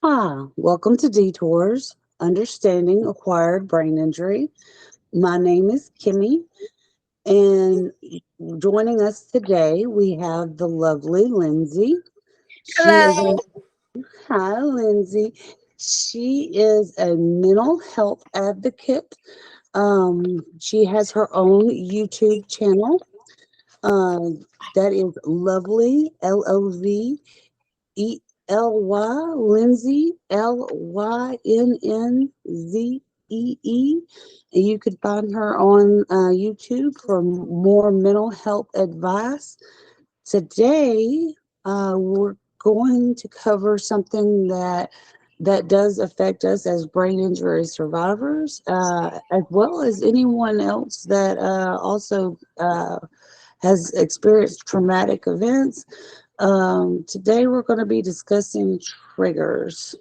Hi, welcome to Detours, Understanding Acquired Brain Injury. My name is Kimmy, and joining us today we have the lovely Lynnzee. She is Hello. a Hi, Lynnzee. She is a mental health advocate. She has her own YouTube channel. Uh, that is Lovely Lynnzee, Lynnzee. And you could find her on YouTube for more mental health advice. Today, we're going to cover something that does affect us as brain injury survivors, as well as anyone else that also has experienced traumatic events. Today we're going to be discussing triggers.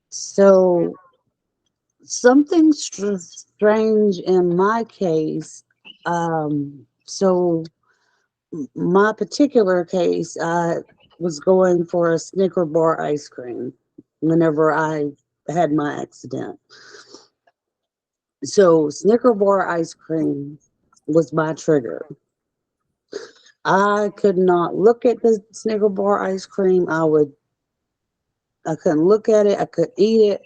So, something strange in my case. My particular case, I was going for a Snicker bar ice cream whenever I had my accident. So, Snicker bar ice cream was my trigger. I could not look at the Snicker bar ice cream. I couldn't look at it. I couldn't eat it.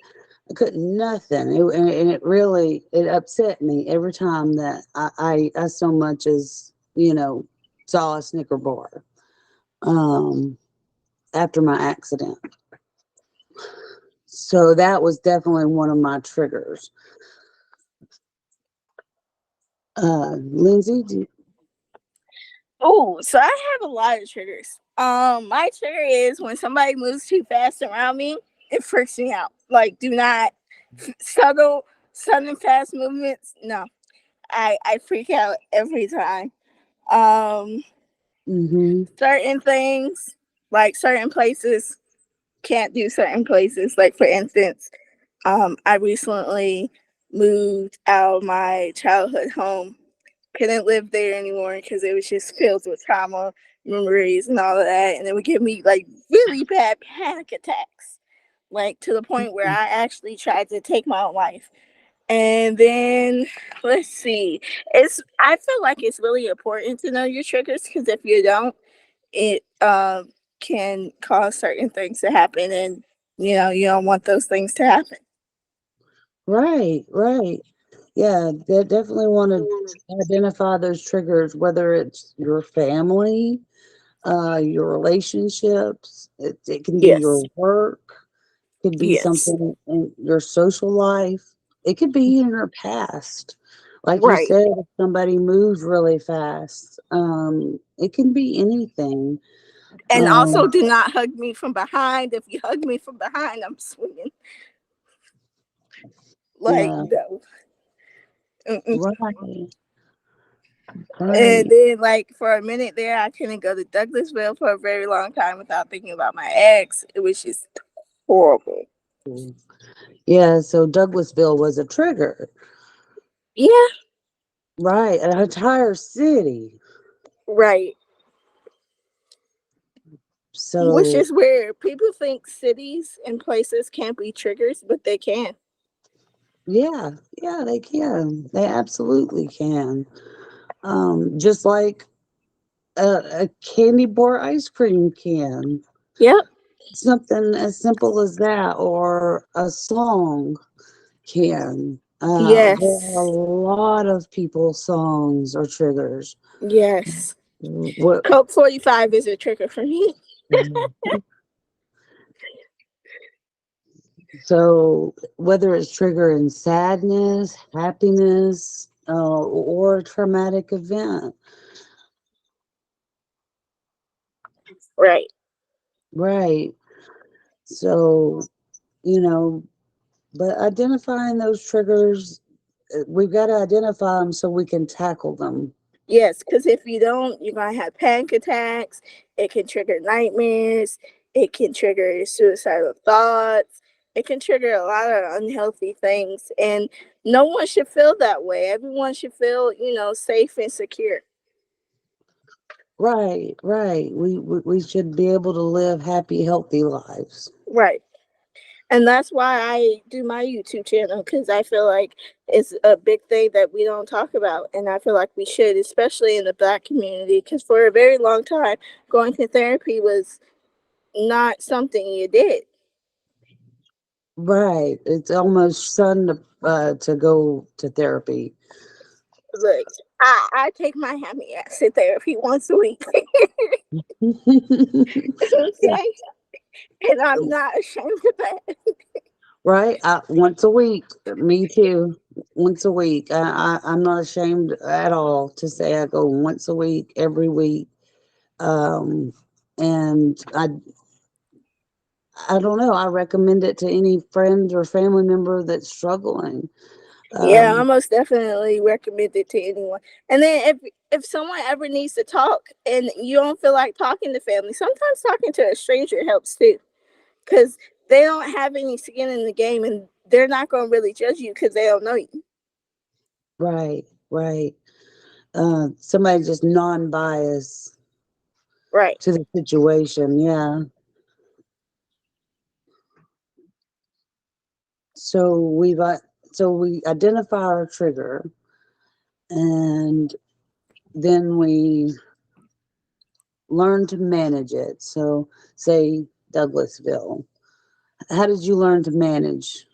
I couldn't nothing. And it really it upset me every time that I so much as saw a Snicker bar um, after my accident. So that was definitely one of my triggers. Lynnzee, Oh, so I have a lot of triggers. My trigger is when somebody moves too fast around me. It freaks me out. Like, do not subtle, sudden, fast movements. No, I freak out every time. Um, mm-hmm. Certain things, like certain places, can't do certain places. Like for instance, I recently moved out of my childhood home, couldn't live there anymore because it was just filled with trauma, memories, and all of that. And it would give me like really bad panic attacks, like to the point where I actually tried to take my own life. And then let's see, I feel like it's really important to know your triggers because if you don't, it can cause certain things to happen, and you don't want those things to happen. Right, right. Yeah, they definitely want to identify those triggers, whether it's your family, your relationships. It can be Yes. your work, could be Yes. something in your social life. It could be in your past. Like you Right. said, if somebody moves really fast, it can be anything. And also, Um, do not hug me from behind. If you hug me from behind, I'm swinging. Like, yeah, no. Mm-mm. right, And right. then, like, for a minute there, I couldn't go to Douglasville for a very long time without thinking about my ex. It was just horrible. Yeah, so Douglasville was a trigger, Yeah, right? An entire city. right. Which So is where people think cities and places can't be triggers, but they can. yeah, yeah, they can. They absolutely can. Just like a candy bar ice cream can. Yep. Something as simple as that, or a song can. There are a Yes. lot of people's songs or triggers. Yes. What? Coke 45 is a trigger for me. So whether it's triggering sadness, happiness, or a traumatic event, Right. right? So you know, but identifying those triggers, we've got to identify them so we can tackle them. Yes, because if you don't, you're going to have panic attacks. It can trigger nightmares. It can trigger suicidal thoughts. It can trigger a lot of unhealthy things. And no one should feel that way. Everyone should feel, safe and secure. Right, right. We should be able to live happy, healthy lives. Right. And that's why I do my YouTube channel, because I feel like it's a big thing that we don't talk about. And I feel like we should, especially in the Black community, because for a very long time, going to therapy was not something you did. Right. It's almost fun to go to therapy. Look, I take my hammy ass to therapy once a week. Okay? And I'm not ashamed of that. Right. Once a week. Me too. Once a week. I'm not ashamed at all to say I go once a week, every week. Um, and I don't know. I recommend it to any friend or family member that's struggling. Yeah, I Um, most definitely recommend it to anyone. And then if someone ever needs to talk and you don't feel like talking to family, sometimes talking to a stranger helps too, because they don't have any skin in the game and they're not going to really judge you because they don't know you. right. Right. Somebody just non-biased Right. to the situation. Yeah. So so we identify our trigger, and then we learn to manage it. So say Douglasville. How did you learn to manage?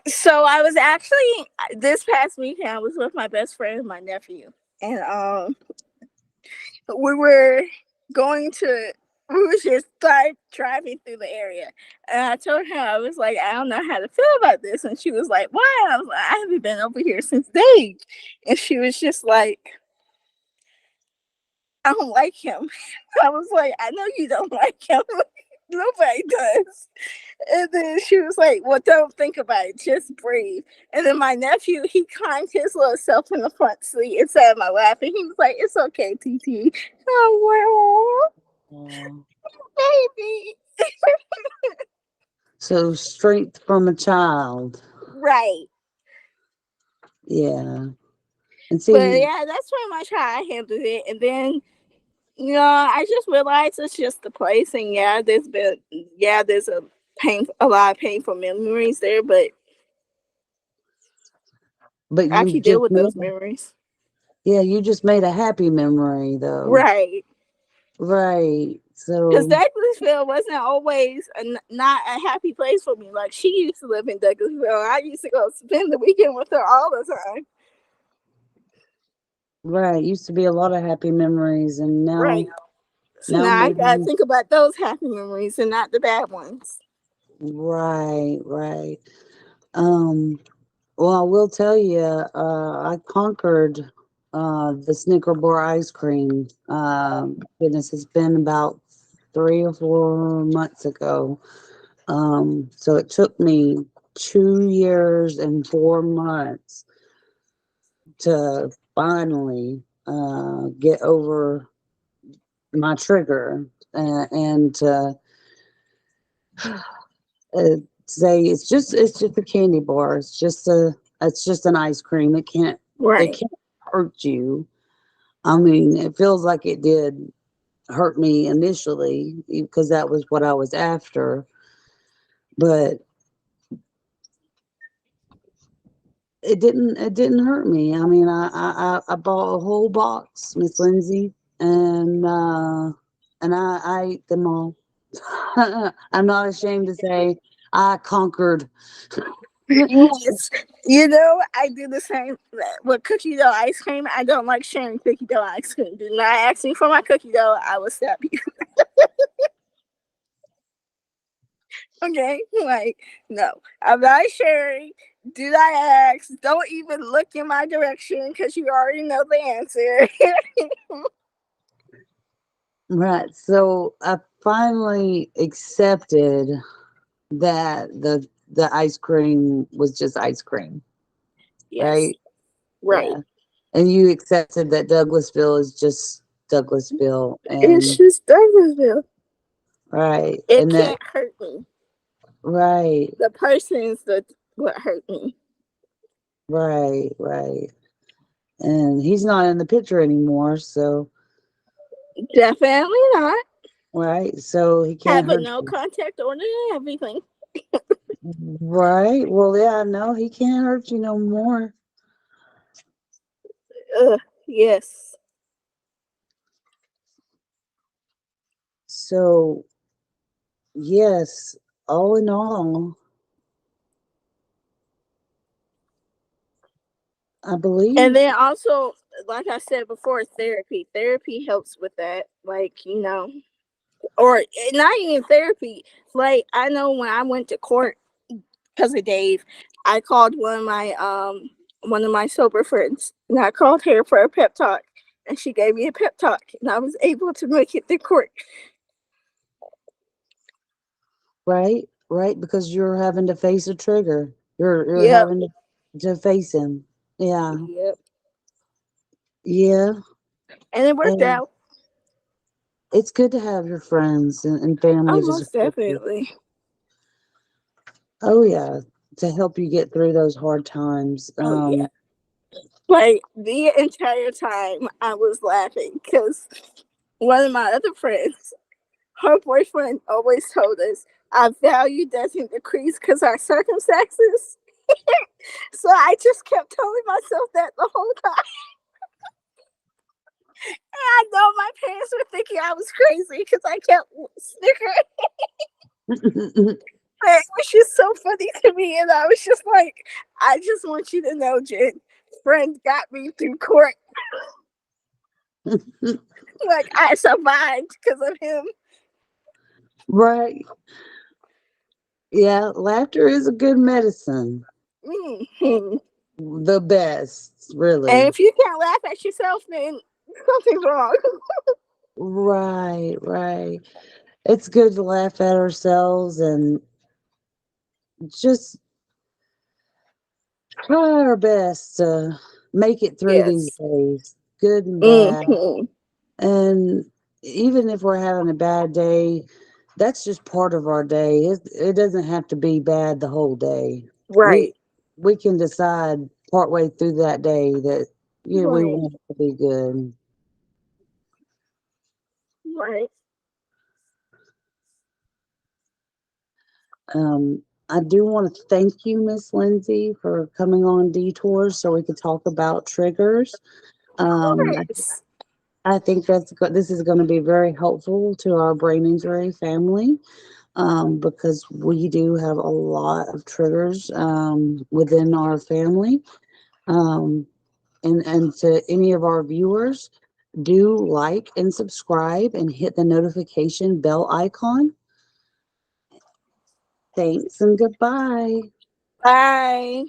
So I was actually this past weekend I was with my best friend and my nephew, and we were going to we was just driving through the area, and I told her, I was like, I don't know how to feel about this, and she was like, why? I was like, I haven't been over here since day, and she was just like, I don't like him. I was like, I know you don't like him. Nobody does. And then she was like, well, don't think about it. Just breathe. And then my nephew, he climbed his little self in the front seat and sat in my lap. And he was like, it's okay, TT. Oh, Uh, well, baby. so strength from a child. Right. Yeah. And But see, yeah, that's pretty much how I handled it. And then, I just realized it's just the place. And there's a lot of painful memories there, but but I you can deal just with made, those memories. yeah, you just made a happy memory though. Right. Right. Because So, Douglasville wasn't always not a happy place for me. Like, she used to live in Douglasville. I used to go spend the weekend with her all the time. right. Used to be a lot of happy memories, and Right. So now now I gotta maybe, think about those happy memories and not the bad ones. right, right. Um, well, I will tell you, I conquered the Snicker bar ice cream. Goodness, it's been about 3 or 4 months ago. So it took me 2 years and 4 months to finally get over my trigger and uh, say it's just a candy bar. It's just an ice cream. It Right. can't hurt you. I mean, it feels like it did hurt me initially because that was what I was after, but it didn't hurt me. I mean, I bought a whole box, Miss Lynnzee, and I ate them all. I'm not ashamed to say I conquered. Yes. I do the same with cookie dough ice cream. I don't like sharing cookie dough ice cream. Do not ask me for my cookie dough. I will stop you. Okay? Like, no. I'm not sharing. Do not ask. Don't even look in my direction because you already know the answer. Right. So I finally accepted that the ice cream was just ice cream, Yes. right? Right. Yeah. And you accepted that Douglasville is just Douglasville, It's and just Douglasville. right, It and that can't hurt me. right, The person's what hurt me. right, right. And he's not in the picture anymore, so Definitely not. Right. So he can't Have a hurt no you. contact order and everything. Right. Well, yeah, no, he can't hurt you no more. Yes. So, yes, all in all, I And believe, then also, like I said before, therapy. Therapy helps with that. Like, or not even therapy. Like, I know when I went to court because of Dave, I called one of my sober friends, and I called her for a pep talk, and she gave me a pep talk, and I was able to make it to court. right? Right, because you're having to face a trigger. You're Yep. having to face him. Yeah. Yep. Yeah. And it worked And out. it's good to have your friends and Oh, family to most support you. definitely. Oh yeah, to help you get through those hard times. Oh yeah. Like the entire time I was laughing because one of my other friends, her boyfriend always told us our value doesn't decrease because our circumstances. So I just kept telling myself that the whole time. And I know my parents were thinking I was crazy because I kept snickering. But it was just so funny to me. And I was just like, I just want you to know, Jen, friend got me through court. Like I survived because of him. Right. Yeah, laughter is a good medicine. Mhm. The best, And really. if you can't laugh at yourself, then something's wrong. Right, right. It's good to laugh at ourselves and just try our best to make it through these Yes. days, good and bad. Hmm. And even if we're having a bad day, that's just part of our day. It doesn't have to be bad the whole day. We Right. we can decide partway through that day that yeah, we Right. want it to be good. Right. I do want to thank you, Miss Lynnzee, for coming on Detours so we could talk about triggers. Um, Yes. I think this is going to be very helpful to our brain injury family because we do have a lot of triggers within our family. Um, and to any of our viewers, do like and subscribe and hit the notification bell icon. Thanks and goodbye. Bye.